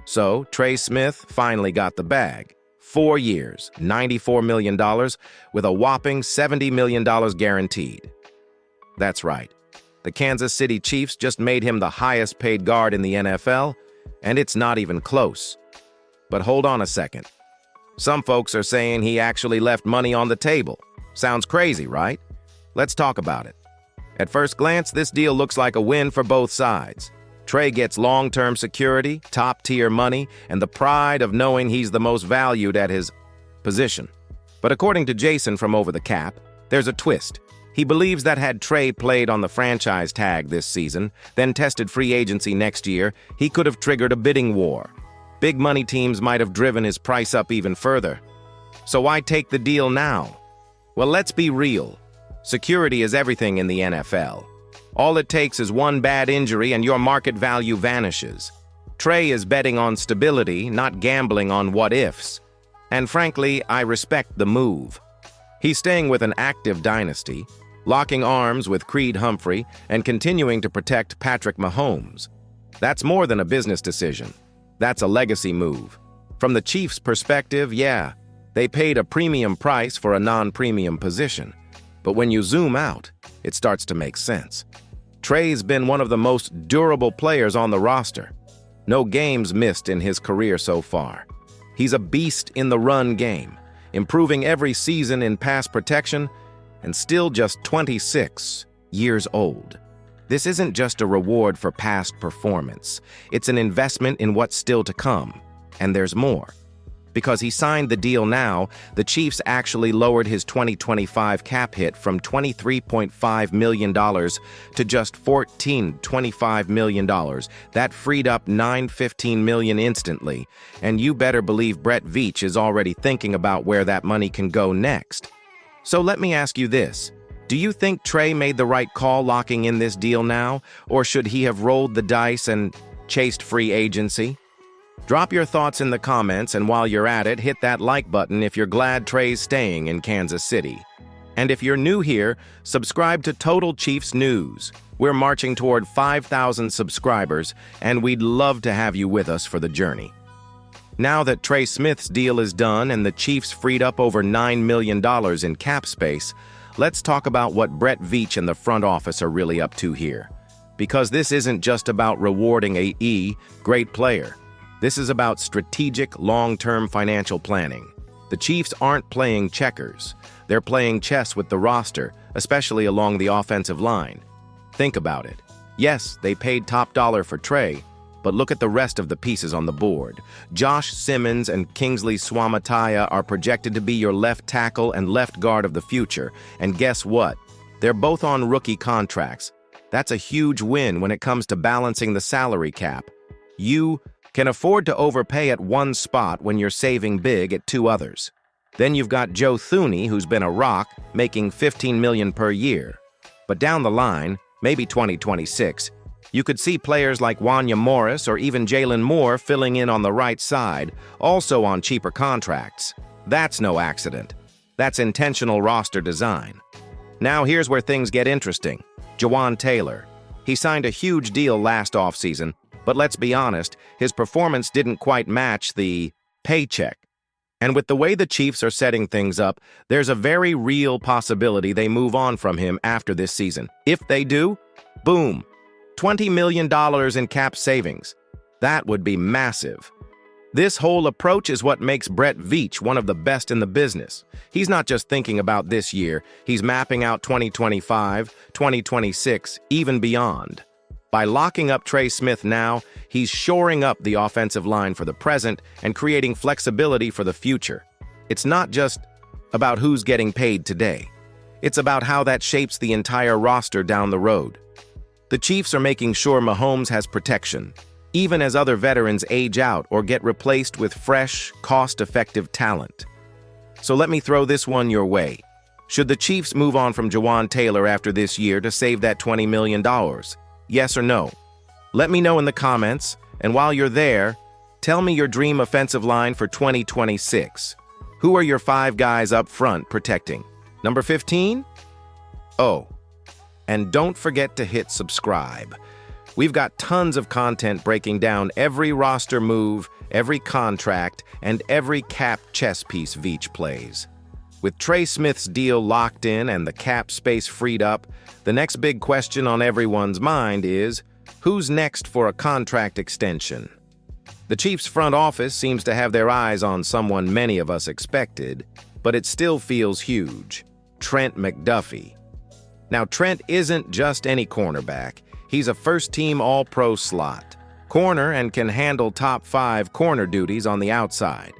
So, Trey Smith finally got the bag. 4 years, $94 million, with a whopping $70 million guaranteed. That's right. The Kansas City Chiefs just made him the highest-paid guard in the NFL, and it's not even close. But hold on a second. Some folks are saying he actually left money on the table. Sounds crazy, right? Let's talk about it. At first glance, this deal looks like a win for both sides. Trey gets long-term security, top-tier money, and the pride of knowing he's the most valued at his position. But according to Jason from Over the Cap, there's a twist. He believes that had Trey played on the franchise tag this season, then tested free agency next year, he could have triggered a bidding war. Big money teams might have driven his price up even further. So why take the deal now? Well, let's be real. Security is everything in the NFL. All it takes is one bad injury and your market value vanishes. Trey is betting on stability, not gambling on what-ifs. And frankly, I respect the move. He's staying with an active dynasty, locking arms with Creed Humphrey, and continuing to protect Patrick Mahomes. That's more than a business decision. That's a legacy move. From the Chiefs' perspective, yeah, they paid a premium price for a non-premium position. But when you zoom out, it starts to make sense. Trey's been one of the most durable players on the roster. No games missed in his career so far. He's a beast in the run game, improving every season in pass protection, and still just 26 years old. This isn't just a reward for past performance. It's an investment in what's still to come. And there's more. Because he signed the deal now, the Chiefs actually lowered his 2025 cap hit from $23.5 million to just $14.25 million. That freed up $9.15 million instantly. And you better believe Brett Veach is already thinking about where that money can go next. So let me ask you this. Do you think Trey made the right call locking in this deal now, or should he have rolled the dice and chased free agency? Drop your thoughts in the comments, and while you're at it, hit that like button if you're glad Trey's staying in Kansas City. And if you're new here, subscribe to Total Chiefs News. We're marching toward 5,000 subscribers, and we'd love to have you with us for the journey. Now that Trey Smith's deal is done and the Chiefs freed up over $9 million in cap space, let's talk about what Brett Veach and the front office are really up to here. Because this isn't just about rewarding a great player. This is about strategic, long-term financial planning. The Chiefs aren't playing checkers. They're playing chess with the roster, especially along the offensive line. Think about it. Yes, they paid top dollar for Trey, but look at the rest of the pieces on the board. Josh Simmons and Kingsley Suamataia are projected to be your left tackle and left guard of the future. And guess what? They're both on rookie contracts. That's a huge win when it comes to balancing the salary cap. You can afford to overpay at one spot when you're saving big at two others. Then you've got Joe Thuney, who's been a rock, making $15 million per year. But down the line, maybe 2026, you could see players like Wanya Morris or even Jalen Moore filling in on the right side, also on cheaper contracts. That's no accident. That's intentional roster design. Now here's where things get interesting. Jawaan Taylor. He signed a huge deal last offseason, but let's be honest, his performance didn't quite match the paycheck. And with the way the Chiefs are setting things up, there's a very real possibility they move on from him after this season. If they do, boom, $20 million in cap savings. That would be massive. This whole approach is what makes Brett Veach one of the best in the business. He's not just thinking about this year, he's mapping out 2025, 2026, even beyond. By locking up Trey Smith now, he's shoring up the offensive line for the present and creating flexibility for the future. It's not just about who's getting paid today. It's about how that shapes the entire roster down the road. The Chiefs are making sure Mahomes has protection, even as other veterans age out or get replaced with fresh, cost-effective talent. So let me throw this one your way. Should the Chiefs move on from Jawaan Taylor after this year to save that $20 million? Yes or no? Let me know in the comments, and while you're there, tell me your dream offensive line for 2026. Who are your 5 guys up front protecting? Number 15? Oh, and don't forget to hit subscribe. We've got tons of content breaking down every roster move, every contract, and every cap chess piece Veach plays. With Trey Smith's deal locked in and the cap space freed up, the next big question on everyone's mind is, who's next for a contract extension? The Chiefs' front office seems to have their eyes on someone many of us expected, but it still feels huge: Trent McDuffie. Now, Trent isn't just any cornerback. He's a first-team All-Pro slot corner and can handle top-5 corner duties on the outside.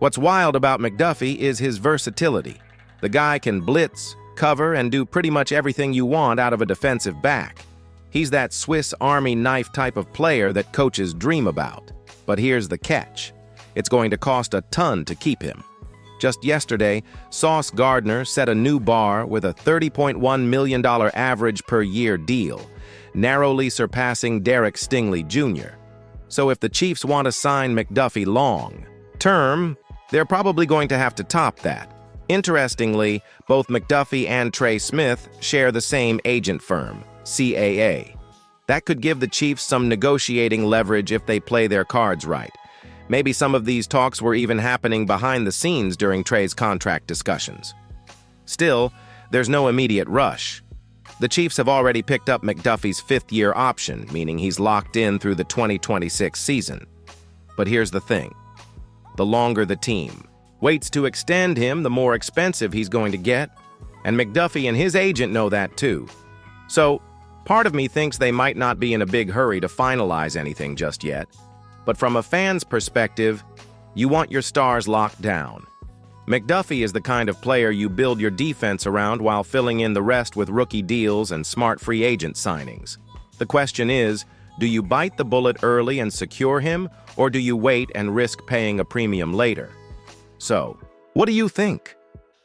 What's wild about McDuffie is his versatility. The guy can blitz, cover, and do pretty much everything you want out of a defensive back. He's that Swiss Army knife type of player that coaches dream about. But here's the catch: it's going to cost a ton to keep him. Just yesterday, Sauce Gardner set a new bar with a $30.1 million average per year deal, narrowly surpassing Derek Stingley Jr. So if the Chiefs want to sign McDuffie long-term, they're probably going to have to top that. Interestingly, both McDuffie and Trey Smith share the same agent firm, CAA. That could give the Chiefs some negotiating leverage if they play their cards right. Maybe some of these talks were even happening behind the scenes during Trey's contract discussions. Still, there's no immediate rush. The Chiefs have already picked up McDuffie's fifth-year option, meaning he's locked in through the 2026 season. But here's the thing: the longer the team waits to extend him, the more expensive he's going to get, and McDuffie and his agent know that too. So, part of me thinks they might not be in a big hurry to finalize anything just yet. But from a fan's perspective, you want your stars locked down. McDuffie is the kind of player you build your defense around while filling in the rest with rookie deals and smart free agent signings. The question is, do you bite the bullet early and secure him, or do you wait and risk paying a premium later? So, what do you think?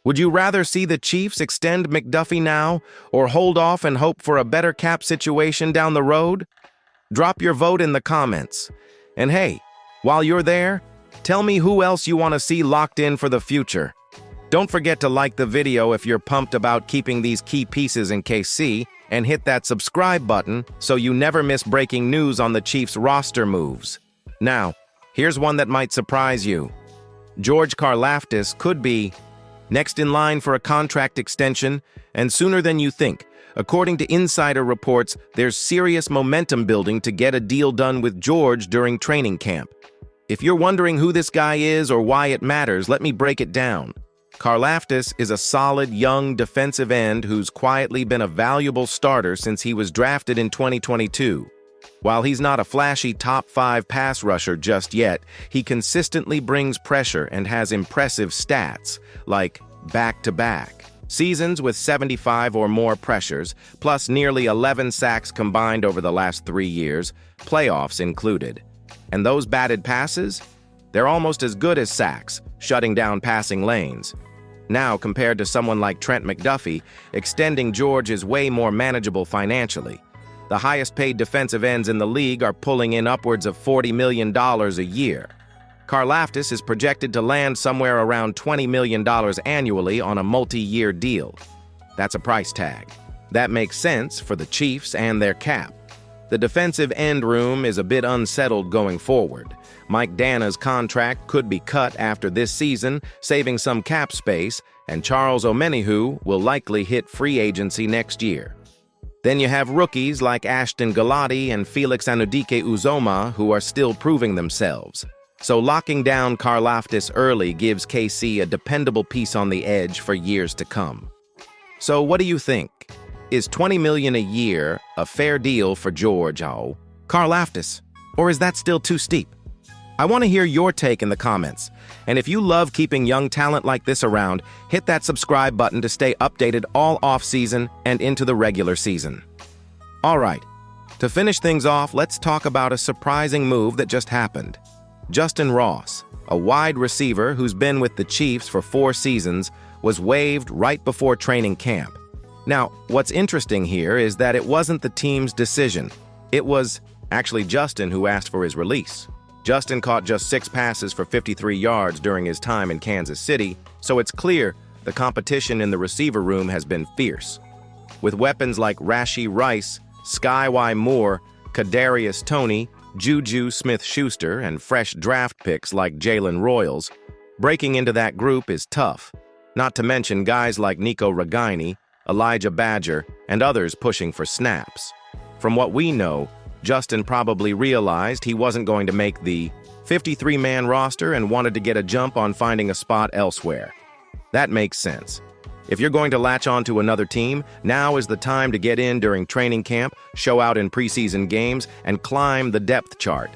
Would you rather see the Chiefs extend McDuffie now, or hold off and hope for a better cap situation down the road? Drop your vote in the comments. And hey, while you're there, tell me who else you want to see locked in for the future. Don't forget to like the video if you're pumped about keeping these key pieces in KC, and hit that subscribe button so you never miss breaking news on the Chiefs' roster moves. Now, here's one that might surprise you. George Karlaftis could be next in line for a contract extension, and sooner than you think. According to insider reports, there's serious momentum building to get a deal done with George during training camp. If you're wondering who this guy is or why it matters, let me break it down. Karlaftis is a solid, young defensive end who's quietly been a valuable starter since he was drafted in 2022. While he's not a flashy top-5 pass rusher just yet, he consistently brings pressure and has impressive stats, like back-to-back seasons with 75 or more pressures, plus nearly 11 sacks combined over the last 3 years, playoffs included. And those batted passes? They're almost as good as sacks, shutting down passing lanes. Now, compared to someone like Trent McDuffie, extending George is way more manageable financially. The highest-paid defensive ends in the league are pulling in upwards of $40 million a year. Karlaftis is projected to land somewhere around $20 million annually on a multi-year deal. That's a price tag. That makes sense for the Chiefs and their cap. The defensive end room is a bit unsettled going forward. Mike Dana's contract could be cut after this season, saving some cap space, and Charles Omenihu will likely hit free agency next year. Then you have rookies like Ashton Galati and Felix Anudike-Uzomah who are still proving themselves. So locking down Karlaftis early gives KC a dependable piece on the edge for years to come. So what do you think? Is $20 million a year a fair deal for George Karlaftis? Or is that still too steep? I want to hear your take in the comments. And if you love keeping young talent like this around, hit that subscribe button to stay updated all off-season and into the regular season. All right, to finish things off, let's talk about a surprising move that just happened. Justin Ross, a wide receiver who's been with the Chiefs for 4 seasons, was waived right before training camp. Now, what's interesting here is that it wasn't the team's decision. It was actually Justin who asked for his release. Justin caught just 6 passes for 53 yards during his time in Kansas City, so it's clear the competition in the receiver room has been fierce. With weapons like Rashee Rice, Sky Y. Moore, Kadarius Toney, Juju Smith-Schuster, and fresh draft picks like Jalen Royals, breaking into that group is tough, not to mention guys like Nico Ragaini, Elijah Badger, and others pushing for snaps. From what we know, Justin probably realized he wasn't going to make the 53-man roster and wanted to get a jump on finding a spot elsewhere. That makes sense. If you're going to latch on to another team, now is the time to get in during training camp, show out in preseason games, and climb the depth chart.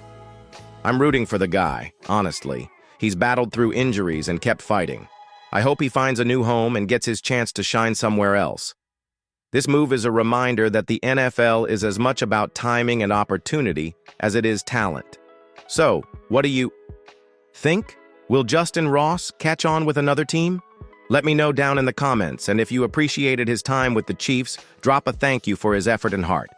I'm rooting for the guy, honestly. He's battled through injuries and kept fighting. I hope he finds a new home and gets his chance to shine somewhere else. This move is a reminder that the NFL is as much about timing and opportunity as it is talent. So, what do you think? Will Justin Ross catch on with another team? Let me know down in the comments, and if you appreciated his time with the Chiefs, drop a thank you for his effort and heart.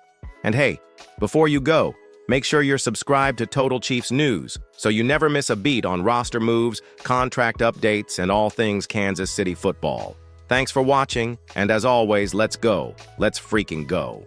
And hey, before you go, make sure you're subscribed to Total Chiefs News so you never miss a beat on roster moves, contract updates, and all things Kansas City football. Thanks for watching, and as always, let's go. Let's freaking go.